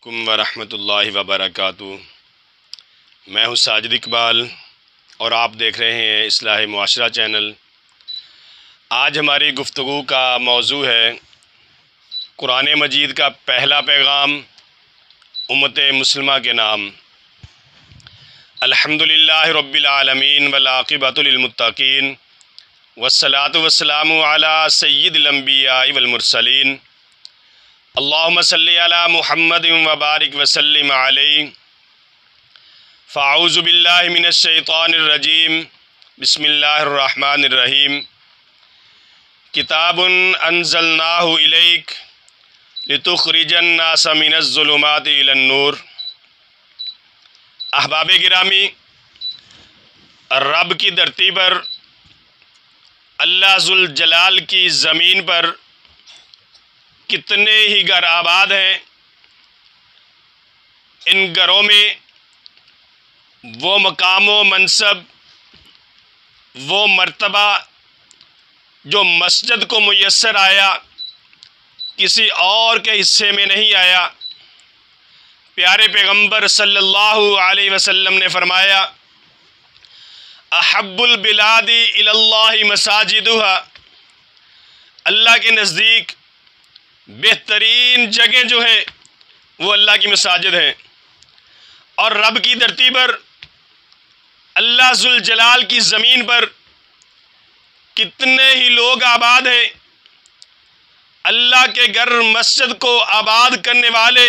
علیکم ورحمۃ اللہ وبرکاتہ۔ میں ہوں ساجد اقبال اور آپ دیکھ رہے ہیں اصلاح معاشرہ چینل۔ آج ہماری گفتگو کا موضوع ہے قرآن مجید کا پہلا پیغام امت مسلمہ کے نام۔ الحمدللہ رب العالمین والعاقبۃ للمتقین والصلاۃ والسلام علی سید الانبیاء والمرسلین اللہم صلی علی محمد وبارک وسلم علیہ۔ فاعوذ باللہ من الشیطان الرجیم، بسم اللہ الرحمن الرحیم۔ کتاب انزلناہ الیک لتخرج الناس من الظلمات الی النور۔ احباب گرامی، رب کی دھرتی پر، اللہ ذوالجلال کی زمین پر کتنے ہی گھر آباد ہیں۔ ان گھروں میں وہ مقام و منصب، وہ مرتبہ جو مسجد کو میسر آیا، کسی اور کے حصے میں نہیں آیا۔ پیارے پیغمبر صلی اللہ علیہ وسلم نے فرمایا، احب البلاد الی اللہ مساجدہا، اللہ کے نزدیک بہترین جگہ جو ہے وہ اللہ کی مساجد ہیں۔ اور رب کی دھرتی پر، اللہ ذوالجلال کی زمین پر کتنے ہی لوگ آباد ہیں۔ اللہ کے گھر مسجد کو آباد کرنے والے،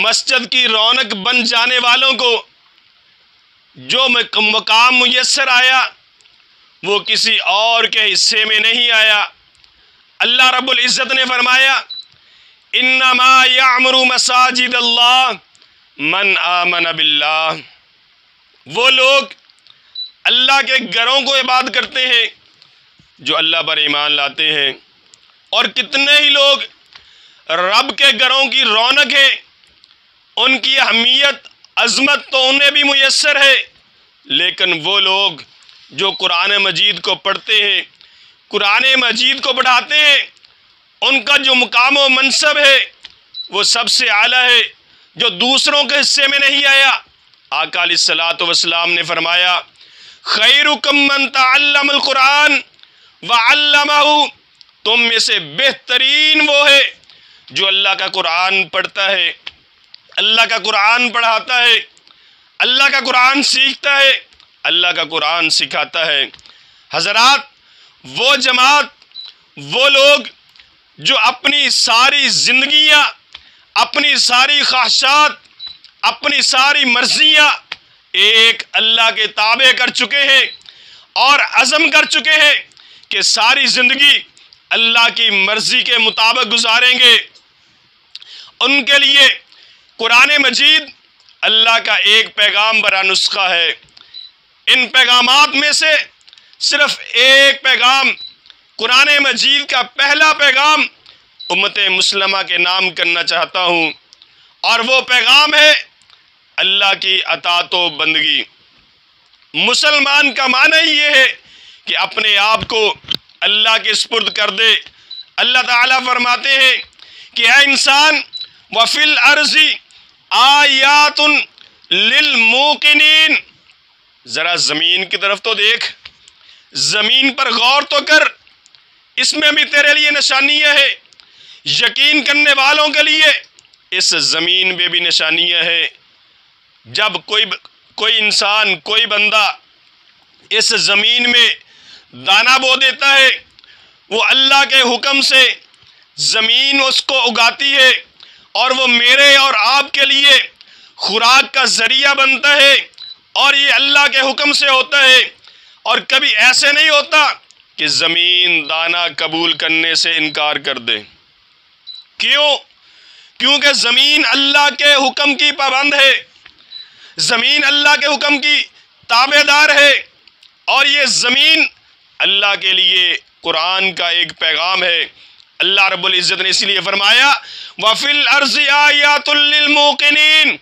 مسجد کی رونق بن جانے والوں کو جو مقام میسر آیا وہ کسی اور کے حصے میں نہیں آیا۔ اللہ رب العزت نے فرمایا، انما یعمر مساجد اللہ من آمن باللہ۔ وہ لوگ اللہ کے گھروں کو عبادت کرتے ہیں جو اللہ پر ایمان لاتے ہیں۔ اور کتنے ہی لوگ رب کے گھروں کی رونق ہے، ان کی اہمیت عظمت تو انہیں بھی میسر ہے، لیکن وہ لوگ جو قرآن مجید کو پڑھتے ہیں، قرآن مجید کو پڑھاتے ہیں، ان کا جو مقام و منصب ہے وہ سب سے اعلیٰ ہے، جو دوسروں کے حصے میں نہیں آیا۔ آقا علیہ الصلوۃ والسلام نے فرمایا، خیرکم من تعلم القرآن وعلمہ، تم میں سے بہترین وہ ہے جو اللہ کا قرآن پڑھتا ہے، اللہ کا قرآن پڑھاتا ہے، اللہ کا قرآن سیکھتا ہے، اللہ کا قرآن سکھاتا ہے۔ حضرات، وہ جماعت، وہ لوگ جو اپنی ساری زندگیاں، اپنی ساری خواہشات، اپنی ساری مرضیاں ایک اللہ کے تابع کر چکے ہیں اور عزم کر چکے ہیں کہ ساری زندگی اللہ کی مرضی کے مطابق گزاریں گے، ان کے لیے قرآن مجید اللہ کا ایک پیغام برا نسخہ ہے۔ ان پیغامات میں سے صرف ایک پیغام، قرآن مجید کا پہلا پیغام امت مسلمہ کے نام کرنا چاہتا ہوں، اور وہ پیغام ہے اللہ کی اطاعت و بندگی۔ مسلمان کا معنی یہ ہے کہ اپنے آپ کو اللہ کے سپرد کر دے۔ اللہ تعالیٰ فرماتے ہیں کہ اے انسان، وَفِي الْأَرْضِ آیات للموقنین، ذرا زمین کی طرف تو دیکھ، زمین پر غور تو کر، اس میں بھی تیرے لیے نشانیاں ہیں، یقین کرنے والوں کے لیے اس زمین میں بھی نشانیاں ہیں۔ جب کوئی انسان، کوئی بندہ اس زمین میں دانہ بو دیتا ہے، وہ اللہ کے حکم سے زمین اس کو اگاتی ہے اور وہ میرے اور آپ کے لیے خوراک کا ذریعہ بنتا ہے، اور یہ اللہ کے حکم سے ہوتا ہے۔ اور کبھی ایسے نہیں ہوتا کہ زمین دانہ قبول کرنے سے انکار کر دے۔ کیوں؟ کیونکہ زمین اللہ کے حکم کی پابند ہے، زمین اللہ کے حکم کی تابع دار ہے، اور یہ زمین اللہ کے لیے قرآن کا ایک پیغام ہے۔ اللہ رب العزت نے اسی لیے فرمایا، وَفِي الْأَرْضِ آیَاتٌ لِّلْمُوقِنِينَ،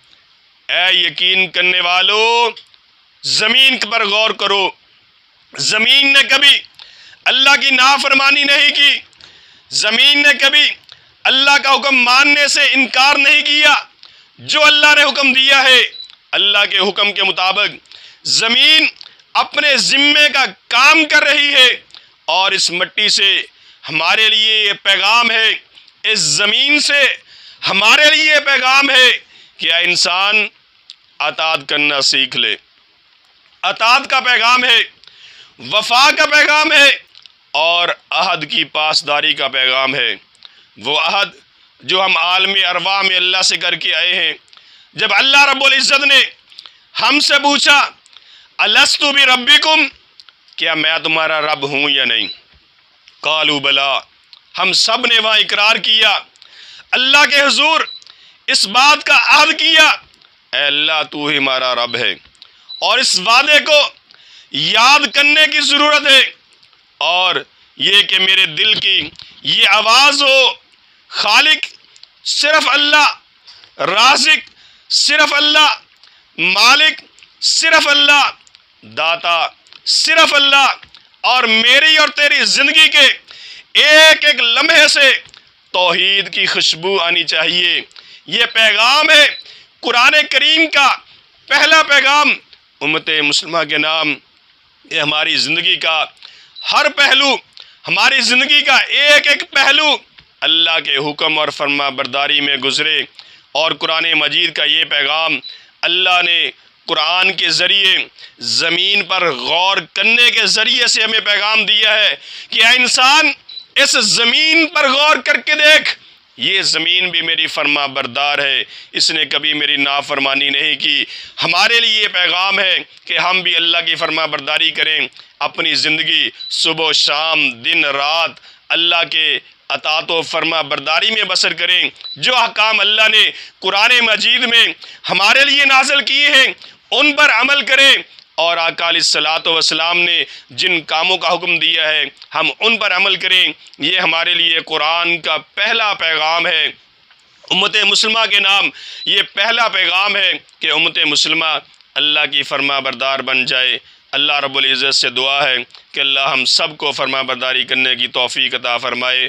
اے یقین کرنے والو زمین پر غور کرو۔ زمین نے کبھی اللہ کی نافرمانی نہیں کی، زمین نے کبھی اللہ کا حکم ماننے سے انکار نہیں کیا۔ جو اللہ نے حکم دیا ہے، اللہ کے حکم کے مطابق زمین اپنے ذمے کا کام کر رہی ہے، اور اس مٹی سے ہمارے لیے یہ پیغام ہے، اس زمین سے ہمارے لیے یہ پیغام ہے کہ انسان اطاعت کرنا سیکھ لے۔ اطاعت کا پیغام ہے، وفا کا پیغام ہے، اور عہد کی پاسداری کا پیغام ہے۔ وہ عہد جو ہم عالم ارواح میں اللہ سے کر کے آئے ہیں۔ جب اللہ رب العزت نے ہم سے پوچھا الست بربکم، کیا میں تمہارا رب ہوں یا نہیں؟ قالوا بلا، ہم سب نے وہاں اقرار کیا، اللہ کے حضور اس بات کا عہد کیا، اے اللہ تو ہی ہمارا رب ہے۔ اور اس وعدے کو یاد کرنے کی ضرورت ہے، اور یہ کہ میرے دل کی یہ آواز ہو، خالق صرف اللہ، رازق صرف اللہ، مالک صرف اللہ، داتا صرف اللہ، اور میری اور تیری زندگی کے ایک ایک لمحے سے توحید کی خوشبو آنی چاہیے۔ یہ پیغام ہے قرآن کریم کا پہلا پیغام امت مسلمہ کے نام۔ یہ ہماری زندگی کا ہر پہلو، ہماری زندگی کا ایک ایک پہلو اللہ کے حکم اور فرما برداری میں گزرے، اور قرآن مجید کا یہ پیغام اللہ نے قرآن کے ذریعے زمین پر غور کرنے کے ذریعے سے ہمیں پیغام دیا ہے کہ اے انسان اس زمین پر غور کر کے دیکھ، یہ زمین بھی میری فرما بردار ہے، اس نے کبھی میری نافرمانی نہیں کی۔ ہمارے لیے یہ پیغام ہے کہ ہم بھی اللہ کی فرما برداری کریں، اپنی زندگی صبح و شام دن رات اللہ کے اطاعت و فرما برداری میں بسر کریں۔ جو احکام اللہ نے قرآن مجید میں ہمارے لیے نازل کیے ہیں ان پر عمل کریں، اور آقا علیہ الصلوۃ والسلام نے جن کاموں کا حکم دیا ہے ہم ان پر عمل کریں۔ یہ ہمارے لیے قرآن کا پہلا پیغام ہے۔ امت مسلمہ کے نام یہ پہلا پیغام ہے کہ امت مسلمہ اللہ کی فرما بردار بن جائے۔ اللہ رب العزت سے دعا ہے کہ اللہ ہم سب کو فرما برداری کرنے کی توفیق عطا فرمائے۔